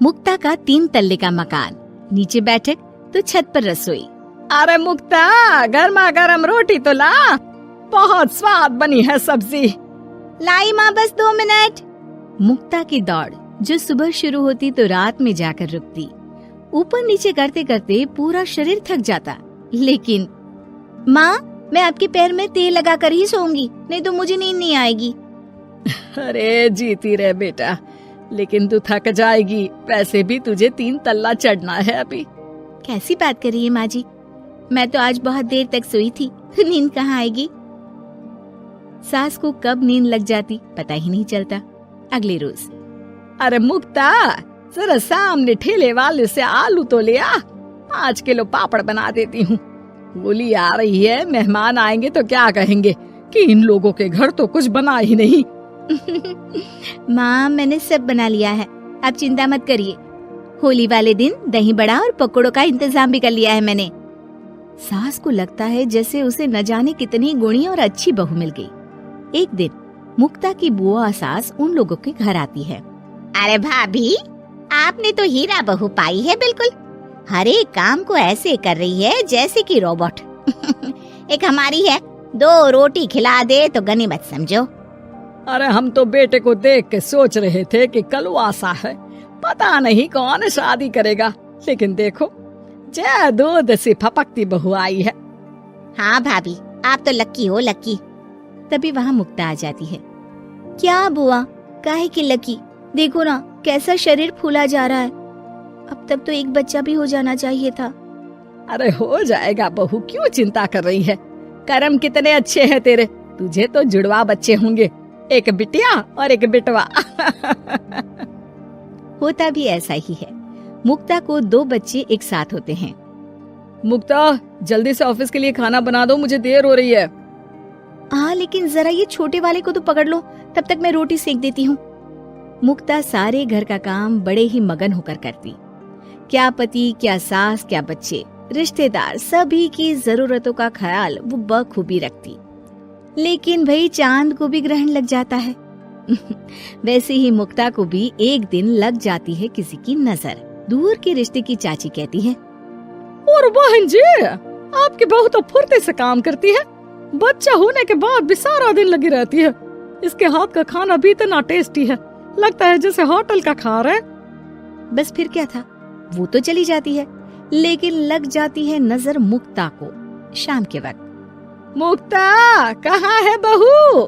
मुक्ता का 3 तल्ले का मकान, नीचे बैठक तो छत पर रसोई। अरे मुक्ता, गर्मा गर्म रोटी तो ला, बहुत स्वाद बनी है सब्जी। लाई माँ, बस 2 मिनट। मुक्ता की दौड़ जो सुबह शुरू होती तो रात में जाकर रुकती। ऊपर नीचे करते करते पूरा शरीर थक जाता, लेकिन माँ, मैं आपके पैर में तेल लगा कर ही सोऊंगी, नहीं तो मुझे नींद नहीं आएगी। अरे जीती रहे बेटा, लेकिन तू थक जाएगी, वैसे भी तुझे 3 तल्ला चढ़ना है अभी। कैसी बात कर रही है माँ जी, मैं तो आज बहुत देर तक सोई थी, तो नींद कहाँ आएगी। सास को कब नींद लग जाती पता ही नहीं चलता। अगले रोज, अरे मुक्ता, जरा सामने ठेले वाले से आलू तो ले आ, 5 किलो पापड़ बना देती हूँ। होली आ रही है, मेहमान आएंगे तो क्या कहेंगे कि इन लोगों के घर तो कुछ बना ही नहीं। माँ, मैंने सब बना लिया है, आप चिंता मत करिए। होली वाले दिन दही बड़ा और पकौड़ों का इंतजाम भी कर लिया है मैंने। सास को लगता है जैसे उसे न जाने कितनी गुणी और अच्छी बहू मिल गई। एक दिन मुक्ता की बुआ सास उन लोगों के घर आती है। अरे भाभी, आपने तो हीरा बहू पाई है, बिल्कुल हर एक काम को ऐसे कर रही है जैसे कि रोबोट। एक हमारी है, 2 रोटी खिला दे तो गनीमत समझो। अरे हम तो बेटे को देख के सोच रहे थे कि कलवासा है, पता नहीं कौन शादी करेगा, लेकिन देखो जय दूध से फपकती बहू आई है। हाँ भाभी, आप तो लक्की हो, लक्की। तभी वहाँ मुक्ता आ जाती है। क्या बुआ, काहे की लकी, देखो ना कैसा शरीर फूला जा रहा है, अब तक तो एक बच्चा भी हो जाना चाहिए था। अरे हो जाएगा बहू, क्यों चिंता कर रही है, कर्म कितने अच्छे हैं तेरे, तुझे तो जुड़वा बच्चे होंगे, एक बिटिया और एक बिटवा। होता भी ऐसा ही है, मुक्ता को 2 बच्चे एक साथ होते हैं। मुक्ता, जल्दी से ऑफिस के लिए खाना बना दो, मुझे देर हो रही है। हाँ, लेकिन जरा ये छोटे वाले को तो पकड़ लो, तब तक मैं रोटी सेक देती हूँ। मुक्ता सारे घर का काम बड़े ही मगन होकर करती। क्या पति, क्या सास, क्या बच्चे, रिश्तेदार, सभी की जरूरतों का ख्याल वो बखूबी रखती। लेकिन भाई चांद को भी ग्रहण लग जाता है। वैसे ही मुक्ता को भी एक दिन लग जाती है किसी की नजर। दूर के रिश्ते की चाची कहती है, और बहन जी, आपकी बहू तो फुर्ती से काम करती है, बच्चा होने के बाद भी सारा दिन लगी रहती है, इसके हाथ का खाना भी इतना टेस्टी है, लगता है जैसे होटल का खा रहे। बस फिर क्या था, वो तो चली जाती है, लेकिन लग जाती है नजर मुक्ता को। शाम के वक्त, मुक्ता, कहाँ है बहू?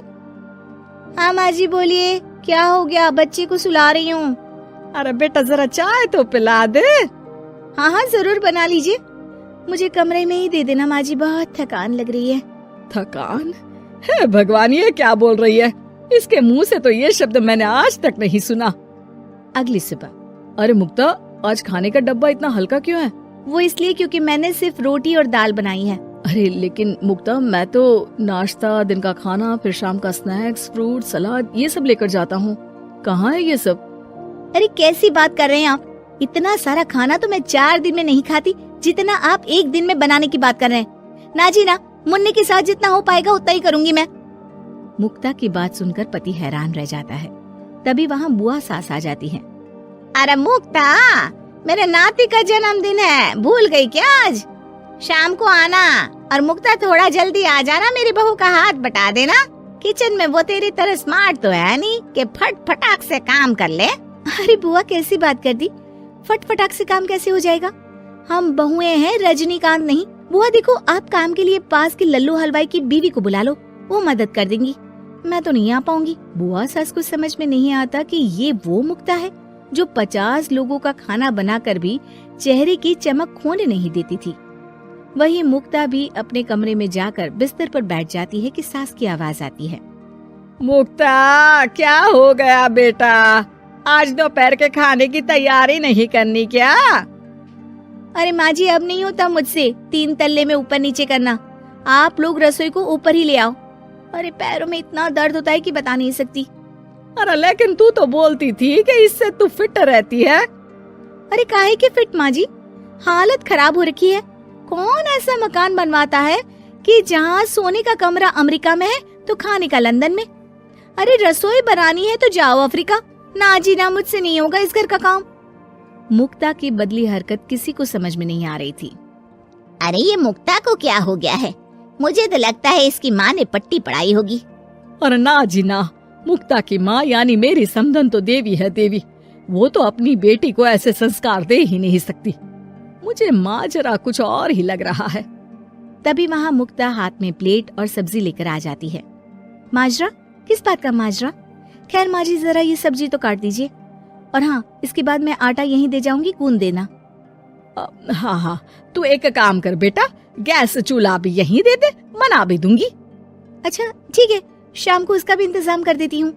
हाँ माँ जी, बोलिए, क्या हो गया? बच्चे को सुला रही हूँ। अरे बेटा, जरा चाय तो पिला दे। हाँ हाँ, जरूर बना लीजिए, मुझे कमरे में ही दे देना माँ जी, बहुत थकान लग रही है। थकान है? भगवान, ये क्या बोल रही है, इसके मुंह से तो ये शब्द मैंने आज तक नहीं सुना। अगली सुबह, अरे मुक्ता, आज खाने का डब्बा इतना हल्का क्यों है? वो इसलिए क्योंकि मैंने सिर्फ रोटी और दाल बनाई है। अरे लेकिन मुक्ता, मैं तो नाश्ता, दिन का खाना, फिर शाम का स्नैक्स, फ्रूट, सलाद, ये सब लेकर जाता हूँ, कहाँ है ये सब? अरे कैसी बात कर रहे हैं आप, इतना सारा खाना तो मैं 4 दिन में नहीं खाती, जितना आप 1 दिन में बनाने की बात कर रहे हैं। ना जी ना, मुन्ने के साथ जितना हो पाएगा उतना ही करूंगी मैं। मुक्ता की बात सुनकर पति हैरान रह जाता है। तभी वहाँ बुआ सास आ जाती है। अरे मुक्ता, मेरे नाती का जन्मदिन है, भूल गई क्या? आज शाम को आना, और मुक्ता थोड़ा जल्दी आ जाना, मेरी बहू का हाथ बटा देना। किचन में वो तेरी तरह स्मार्ट तो है नहीं कि फट फटाक से काम कर ले। अरे बुआ, कैसी बात कर दी, फट फटाक से काम कैसे हो जाएगा? हम बहुएं हैं, रजनीकांत नहीं। बुआ देखो, आप काम के लिए पास के लल्लू हलवाई की बीवी को बुला लो, वो मदद कर देंगी, मैं तो नहीं आ पाऊंगी। बुआ सास को समझ में नहीं आता कि ये वो मुक्ता है जो 50 लोगों का खाना बनाकर भी चेहरे की चमक खोने नहीं देती थी। वही मुक्ता भी अपने कमरे में जाकर बिस्तर पर बैठ जाती है कि सास की आवाज आती है। मुक्ता, क्या हो गया बेटा, आज दोपहर के खाने की तैयारी नहीं करनी क्या? अरे माँ जी, अब नहीं होता मुझसे 3 तल्ले में ऊपर नीचे करना, आप लोग रसोई को ऊपर ही ले आओ। अरे पैरों में इतना दर्द होता है कि बता नहीं सकती। अरे लेकिन तू तो बोलती थी कि इससे तू फिट रहती है। अरे काहे के फिट माँ जी, हालत खराब हो रखी है। कौन ऐसा मकान बनवाता है कि जहाँ सोने का कमरा अमेरिका में है तो खाने का लंदन में? अरे रसोई बनानी है तो जाओ अफ्रीका। ना जी ना, मुझसे नहीं होगा इस घर का काम। मुक्ता की बदली हरकत किसी को समझ में नहीं आ रही थी। अरे ये मुक्ता को क्या हो गया है? मुझे तो लगता है इसकी माँ ने पट्टी पढ़ाई होगी। और ना जी ना, मुक्ता की माँ यानी मेरी समधन तो देवी है देवी। वो तो अपनी बेटी को ऐसे संस्कार दे ही नहीं सकती। मुझे माजरा कुछ और ही लग रहा है। तभी वहाँ मुक्ता हाथ में प्लेट और सब्जी लेकर आ जाती है। माजरा? किस बात का माजरा? खैर माँ जी, जरा ये सब्जी तो काट दीजिए, और हाँ, इसके बाद मैं आटा यहीं दे जाऊंगी, गूंद देना। हाँ हाँ, तू एक काम कर बेटा, गैस चूल्हा भी यहीं दे दे, बना भी दूंगी। अच्छा ठीक है, शाम को उसका भी इंतजाम कर देती हूँ।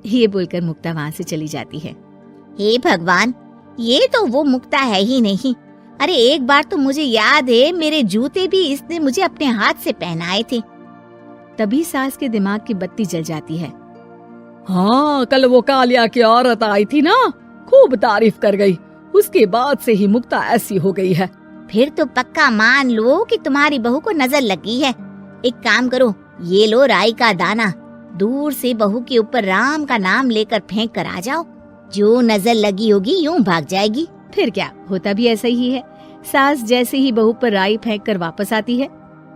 ये बोलकर मुक्ता वहाँ से चली जाती है। हे भगवान, ये तो वो मुक्ता है ही नहीं। अरे एक बार तो मुझे याद है, मेरे जूते भी इसने मुझे अपने हाथ से पहनाए थे। तभी सास के दिमाग की बत्ती जल जाती है। हाँ, कल वो कालिया की औरत आई थी ना, खूब तारीफ कर गई। उसके बाद से ही मुक्ता ऐसी हो गई है। फिर तो पक्का मान लो कि तुम्हारी बहू को नजर लगी है। एक काम करो, ये लो राई का दाना, दूर से बहू के ऊपर राम का नाम लेकर फेंक कर आ जाओ। जो नजर लगी होगी यूं भाग जाएगी। फिर क्या, होता भी ऐसा ही है। सास जैसे ही बहू पर राई फेंक कर वापस आती है,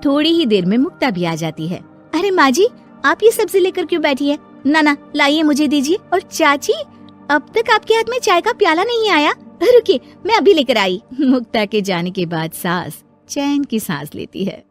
थोड़ी ही देर में मुक्ता भी आ जाती है। अरे माँ जी, आप ये सब्जी लेकर क्यों बैठी है? ना लाइए, मुझे दीजिए। और चाची, अब तक आपके हाथ में चाय का प्याला नहीं आया। रुकिए, मैं अभी लेकर आई। मुक्ता के जाने के बाद सास चैन की सांस लेती है।